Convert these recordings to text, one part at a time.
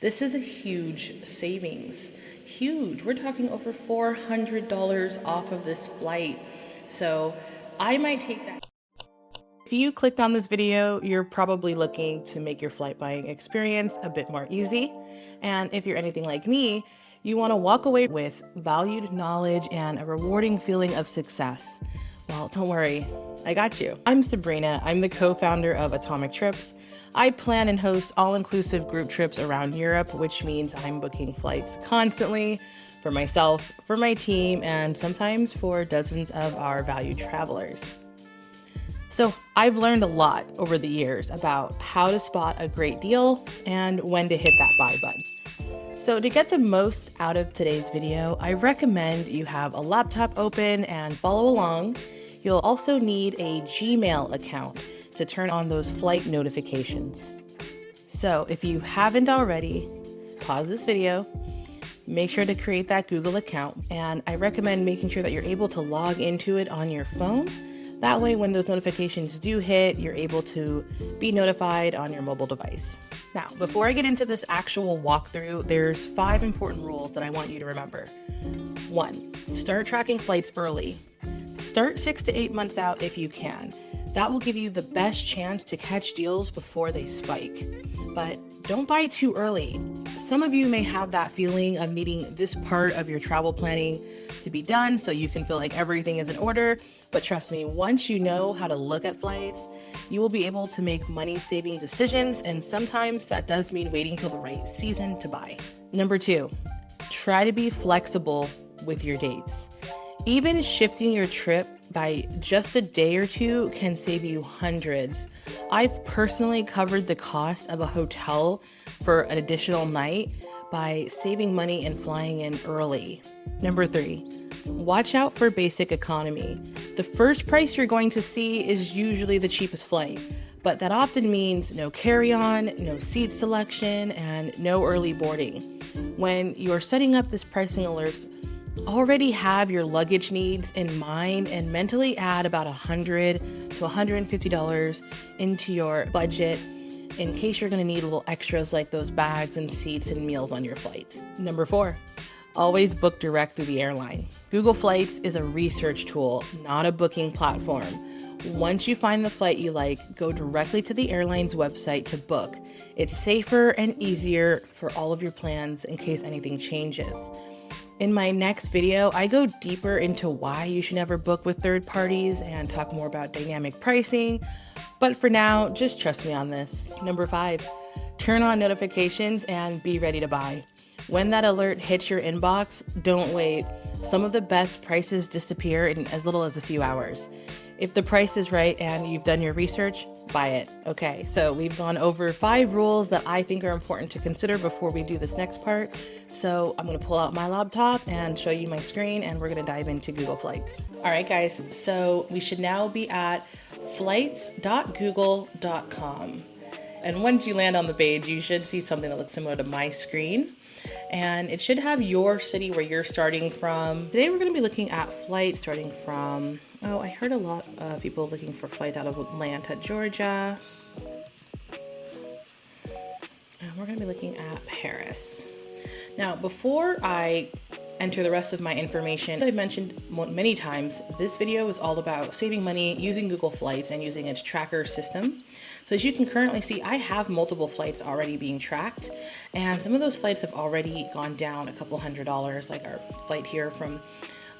This is a huge savings. Huge. We're talking over $400 off of this flight. So I might take that. If you clicked on this video, you're probably looking to make your flight buying experience a bit more easy. And if you're anything like me, you want to walk away with valued knowledge and a rewarding feeling of success. Well, don't worry, I got you. I'm Sabrina. I'm the co-founder of Atomic Trips. I plan and host all-inclusive group trips around Europe, which means I'm booking flights constantly for myself, for my team, and sometimes for dozens of our valued travelers. So I've learned a lot over the years about how to spot a great deal and when to hit that buy button. So to get the most out of today's video, I recommend you have a laptop open and follow along. You'll also need a Gmail account to turn on those flight notifications. So if you haven't already, pause this video, make sure to create that Google account, and I recommend making sure that you're able to log into it on your phone. That way, when those notifications do hit, you're able to be notified on your mobile device. Now, before I get into this actual walkthrough, there's 5 important rules that I want you to remember. 1, start tracking flights early. Start 6 to 8 months out if you can. That will give you the best chance to catch deals before they spike. But don't buy too early. Some of you may have that feeling of needing this part of your travel planning to be done so you can feel like everything is in order. But trust me, once you know how to look at flights, you will be able to make money-saving decisions, and sometimes that does mean waiting till the right season to buy. Number 2, try to be flexible with your dates. Even shifting your trip by just a day or two can save you hundreds. I've personally covered the cost of a hotel for an additional night by saving money and flying in early. Number 3, watch out for basic economy. The first price you're going to see is usually the cheapest flight, but that often means no carry-on, no seat selection, and no early boarding. When you're setting up this pricing alerts, already have your luggage needs in mind and mentally add about $100 to $150 into your budget in case you're going to need little extras like those bags and seats and meals on your flights. Number 4, always book direct through the airline. Google Flights is a research tool, not a booking platform. Once you find the flight you like, go directly to the airline's website to book. It's safer and easier for all of your plans in case anything changes. In my next video, I go deeper into why you should never book with third parties and talk more about dynamic pricing. But for now, just trust me on this. Number 5, turn on notifications and be ready to buy. When that alert hits your inbox, don't wait. Some of the best prices disappear in as little as a few hours. If the price is right and you've done your research, buy it. Okay, so we've gone over 5 rules that I think are important to consider before we do this next part. So I'm gonna pull out my laptop and show you my screen, and we're gonna dive into Google Flights. All right, guys, so we should now be at flights.google.com. And once you land on the page, you should see something that looks similar to my screen. And it should have your city where you're starting from. Today we're going to be looking at flights starting from, I heard a lot of people looking for flights out of Atlanta, Georgia. And we're going to be looking at Paris. Now, before I enter the rest of my information, as I've mentioned many times, this video is all about saving money using Google Flights and using its tracker system. So as you can currently see, I have multiple flights already being tracked, and some of those flights have already gone down a couple $100, like our flight here from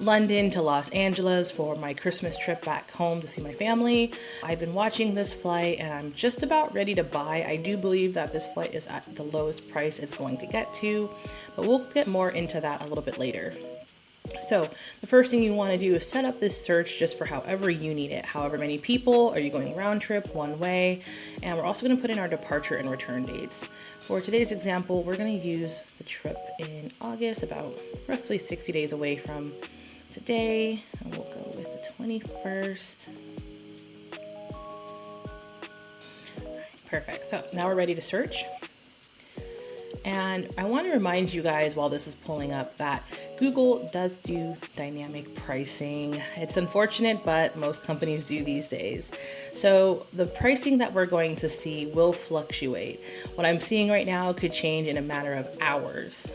London to Los Angeles for my Christmas trip back home to see my family. I've been watching this flight and I'm just about ready to buy. I do believe that this flight is at the lowest price it's going to get to, but we'll get more into that a little bit later. So the first thing you want to do is set up this search just for however you need it. However many people, are you going round trip, one way? And we're also going to put in our departure and return dates. For today's example, we're going to use the trip in August, about roughly 60 days away from today, and we'll go with the 21st. All right, perfect. So now we're ready to search. And I want to remind you guys while this is pulling up that Google does do dynamic pricing. It's unfortunate, but most companies do these days. So the pricing that we're going to see will fluctuate. What I'm seeing right now could change in a matter of hours.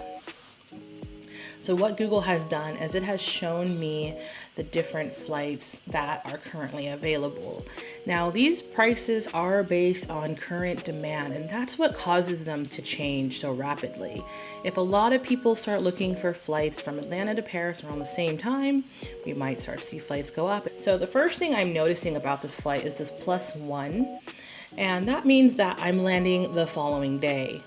So what Google has done is it has shown me the different flights that are currently available. Now, these prices are based on current demand, and that's what causes them to change so rapidly. If a lot of people start looking for flights from Atlanta to Paris around the same time, we might start to see flights go up. So the first thing I'm noticing about this flight is this +1, and that means that I'm landing the following day.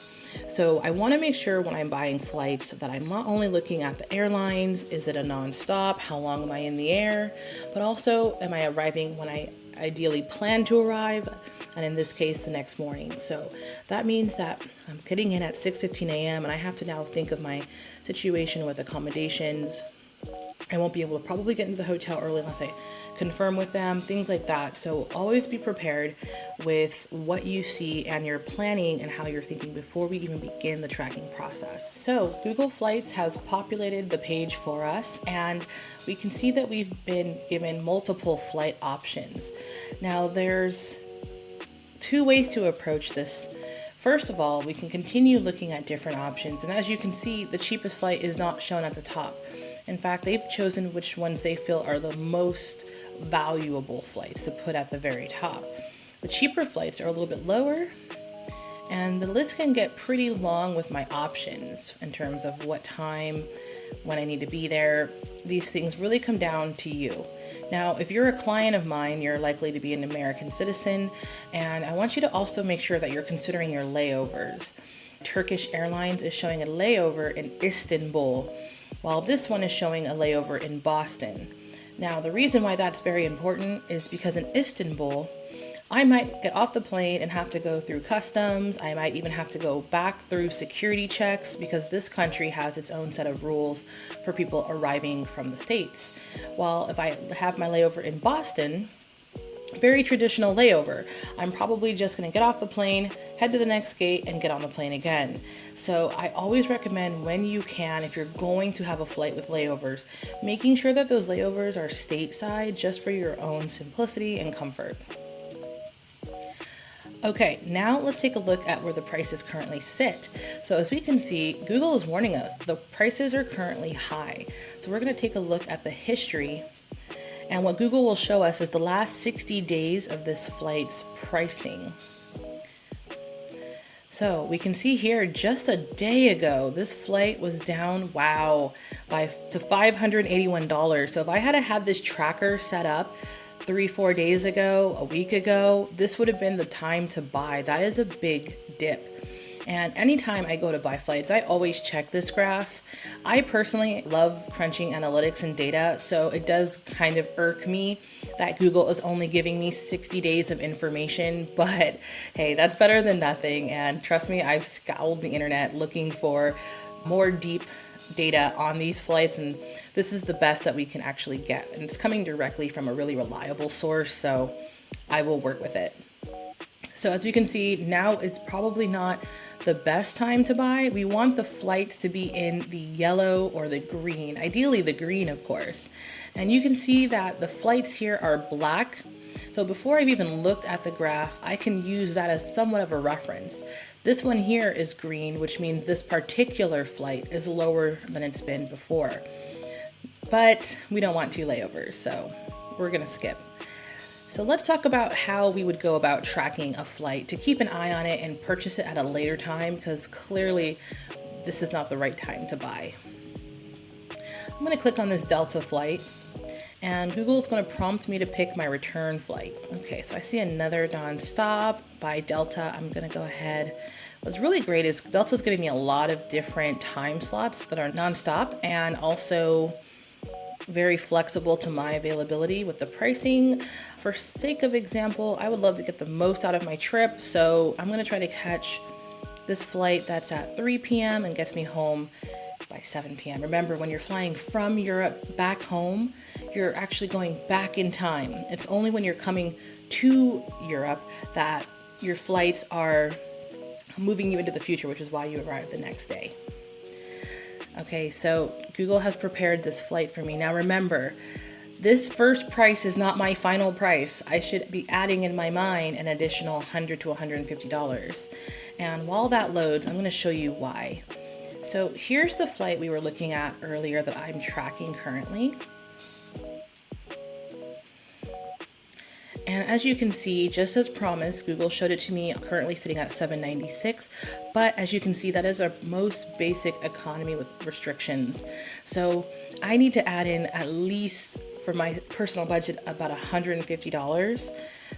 So I want to make sure when I'm buying flights that I'm not only looking at the airlines, is it a non-stop, how long am I in the air, but also am I arriving when I ideally plan to arrive, and in this case the next morning. So that means that I'm getting in at 6:15 a.m. and I have to now think of my situation with accommodations. I won't be able to probably get into the hotel early unless I confirm with them, things like that. So always be prepared with what you see and your planning and how you're thinking before we even begin the tracking process. So Google Flights has populated the page for us, and we can see that we've been given multiple flight options. Now there's two ways to approach this. First of all, we can continue looking at different options, and as you can see, the cheapest flight is not shown at the top. In fact, they've chosen which ones they feel are the most valuable flights to put at the very top. The cheaper flights are a little bit lower, and the list can get pretty long with my options in terms of what time, when I need to be there. These things really come down to you. Now, if you're a client of mine, you're likely to be an American citizen, and I want you to also make sure that you're considering your layovers. Turkish Airlines is showing a layover in Istanbul, while this one is showing a layover in Boston. Now, the reason why that's very important is because in Istanbul, I might get off the plane and have to go through customs. I might even have to go back through security checks because this country has its own set of rules for people arriving from the States. While if I have my layover in Boston, very traditional layover. I'm probably just going to get off the plane, head to the next gate, and get on the plane again. So I always recommend when you can, if you're going to have a flight with layovers, making sure that those layovers are stateside just for your own simplicity and comfort. Okay, now let's take a look at where the prices currently sit. So as we can see, Google is warning us the prices are currently high. So we're going to take a look at the history. And what Google will show us is the last 60 days of this flight's pricing. So we can see here just a day ago, this flight was down, to $581. So if I had had this tracker set up 3-4 days ago, a week ago, this would have been the time to buy. That is a big dip. And anytime I go to buy flights, I always check this graph. I personally love crunching analytics and data, so it does kind of irk me that Google is only giving me 60 days of information, but hey, that's better than nothing. And trust me, I've scoured the internet looking for more deep data on these flights, and this is the best that we can actually get. And it's coming directly from a really reliable source, so I will work with it. So as we can see, now is probably not the best time to buy. We want the flights to be in the yellow or the green, ideally the green, of course. And you can see that the flights here are black. So before I've even looked at the graph, I can use that as somewhat of a reference. This one here is green, which means this particular flight is lower than it's been before. But we don't want 2 layovers, so we're gonna skip. So let's talk about how we would go about tracking a flight to keep an eye on it and purchase it at a later time, because clearly this is not the right time to buy. I'm going to click on this Delta flight, and Google is going to prompt me to pick my return flight. Okay, so I see another nonstop by Delta. I'm going to go ahead. What's really great is Delta's giving me a lot of different time slots that are nonstop and also very flexible to my availability with the pricing. For sake of example, I would love to get the most out of my trip, so I'm going to try to catch this flight that's at 3 p.m. and gets me home by 7 p.m. Remember, when you're flying from Europe back home, you're actually going back in time. It's only when you're coming to Europe that your flights are moving you into the future, which is why you arrive the next day. Okay, so Google has prepared this flight for me. Now remember, this first price is not my final price. I should be adding in my mind an additional $100 to $150. And while that loads, I'm going to show you why. So here's the flight we were looking at earlier that I'm tracking currently. And as you can see, just as promised, Google showed it to me currently sitting at $796. But as you can see, that is our most basic economy with restrictions. So I need to add in at least for my personal budget about $150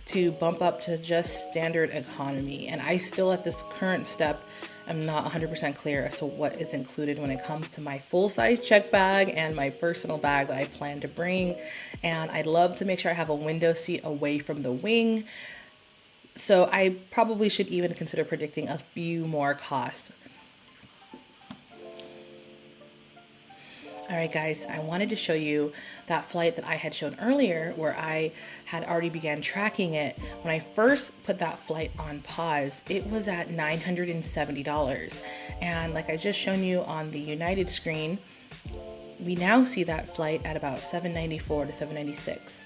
to bump up to just standard economy. And I still at this current step, I'm not 100% clear as to what is included when it comes to my full-size check bag and my personal bag that I plan to bring. And I'd love to make sure I have a window seat away from the wing. So I probably should even consider predicting a few more costs. All right, guys, I wanted to show you that flight that I had shown earlier where I had already began tracking it. When I first put that flight on pause, it was at $970. And like I just shown you on the United screen, we now see that flight at about $794 to $796.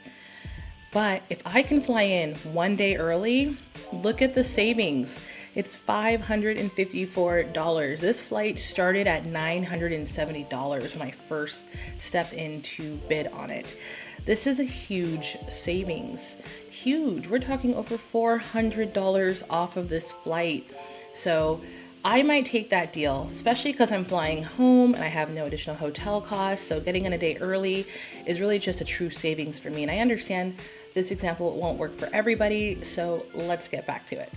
But if I can fly in one day early, look at the savings. It's $554. This flight started at $970 when I first stepped in to bid on it. This is a huge savings. Huge. We're talking over $400 off of this flight. So I might take that deal, especially because I'm flying home and I have no additional hotel costs. So getting in a day early is really just a true savings for me. And I understand this example won't work for everybody. So let's get back to it.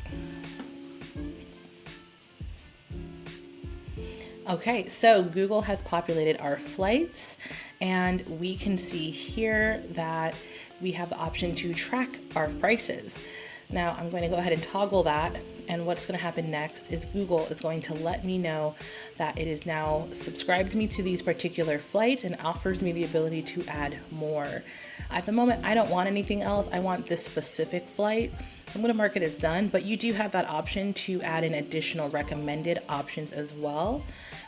Okay, so Google has populated our flights and we can see here that we have the option to track our prices. Now I'm going to go ahead and toggle that, and what's going to happen next is Google is going to let me know that it is now subscribed me to these particular flights and offers me the ability to add more. At the moment, I don't want anything else. I want this specific flight. So I'm going to mark it as done, but you do have that option to add in additional recommended options as well.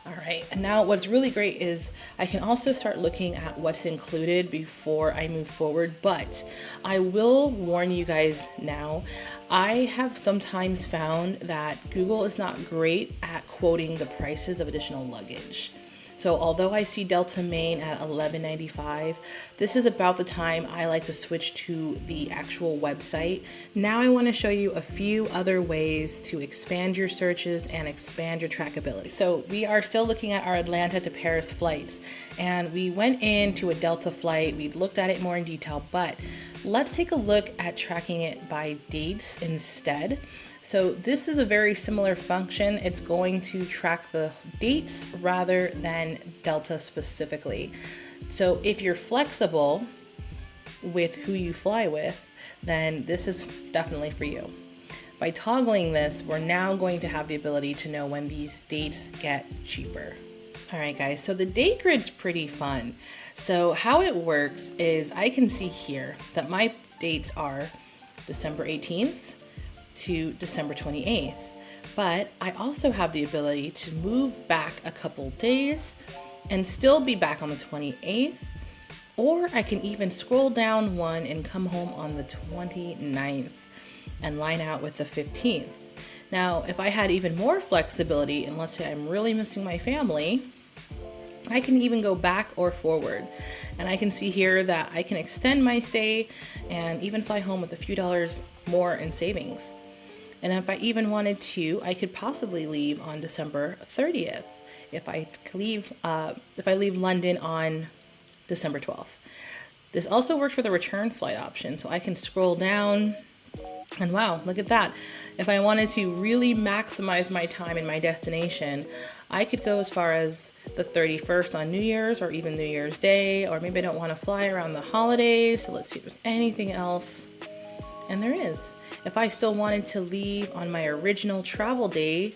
All right, and now what's really great is I can also start looking at what's included before I move forward, but I will warn you guys now, I have sometimes found that Google is not great at quoting the prices of additional luggage. So although I see Delta Maine at $11.95, this is about the time I like to switch to the actual website. Now I want to show you a few other ways to expand your searches and expand your trackability. So we are still looking at our Atlanta to Paris flights, and we went into a Delta flight. We looked at it more in detail, but let's take a look at tracking it by dates instead. So this is a very similar function. It's going to track the dates rather than Delta specifically. So if you're flexible with who you fly with, then this is definitely for you. By toggling this, we're now going to have the ability to know when these dates get cheaper. All right, guys, so the date grid's pretty fun. So how it works is I can see here that my dates are December 18th, to December 28th, but I also have the ability to move back a couple days and still be back on the 28th, or I can even scroll down one and come home on the 29th and line out with the 15th. Now, if I had even more flexibility, and let's say I'm really missing my family, I can even go back or forward. And I can see here that I can extend my stay and even fly home with a few dollars more in savings. And if I even wanted to, I could possibly leave on December 30th if I leave London on December 12th. This also works for the return flight option, so I can scroll down and wow, look at that. If I wanted to really maximize my time in my destination, I could go as far as the 31st on New Year's or even New Year's Day, or maybe I don't want to fly around the holidays, so let's see if there's anything else. And there is. If I still wanted to leave on my original travel day,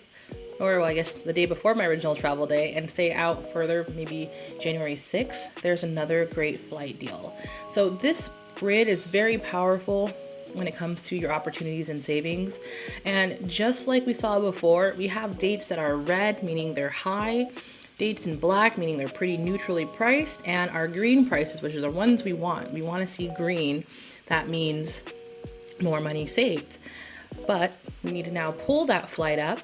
or well, I guess the day before my original travel day, and stay out further, maybe January 6th, there's another great flight deal. So this grid is very powerful. when it comes to your opportunities and savings. And just like we saw before, we have dates that are red, meaning they're high, dates in black, meaning they're pretty neutrally priced, and our green prices, which are the ones we want. We want to see green. That means more money saved. But we need to now pull that flight up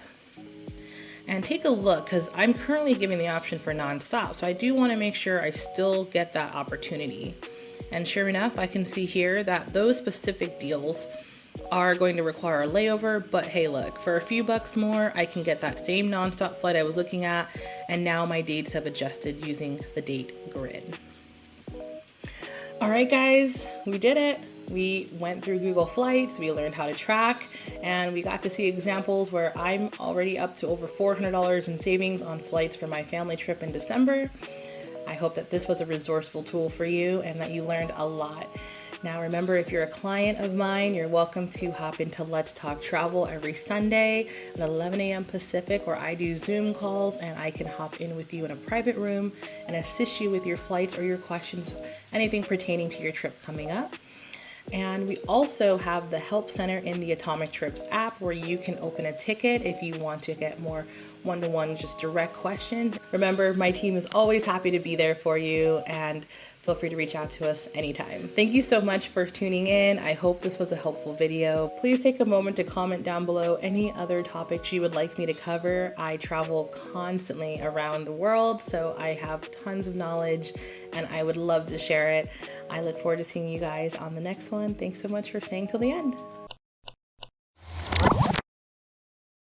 and take a look, because I'm currently giving the option for nonstop. So I do want to make sure I still get that opportunity. And sure enough, I can see here that those specific deals are going to require a layover, but hey, look, for a few bucks more, I can get that same nonstop flight I was looking at, and now my dates have adjusted using the date grid. All right, guys, we did it. We went through Google Flights, we learned how to track, and we got to see examples where I'm already up to over $400 in savings on flights for my family trip in December. I hope that this was a resourceful tool for you and that you learned a lot. Now remember, if you're a client of mine, you're welcome to hop into Let's Talk Travel every Sunday at 11 a.m. Pacific, where I do Zoom calls and I can hop in with you in a private room and assist you with your flights or your questions, anything pertaining to your trip coming up. And we also have the Help Center in the Atomic Trips app, where you can open a ticket if you want to get more one-to-one, just direct questions. Remember, my team is always happy to be there for you, and feel free to reach out to us anytime. Thank you so much for tuning in. I hope this was a helpful video. Please take a moment to comment down below any other topics you would like me to cover. I travel constantly around the world, so I have tons of knowledge and I would love to share it. I look forward to seeing you guys on the next one. Thanks so much for staying till the end.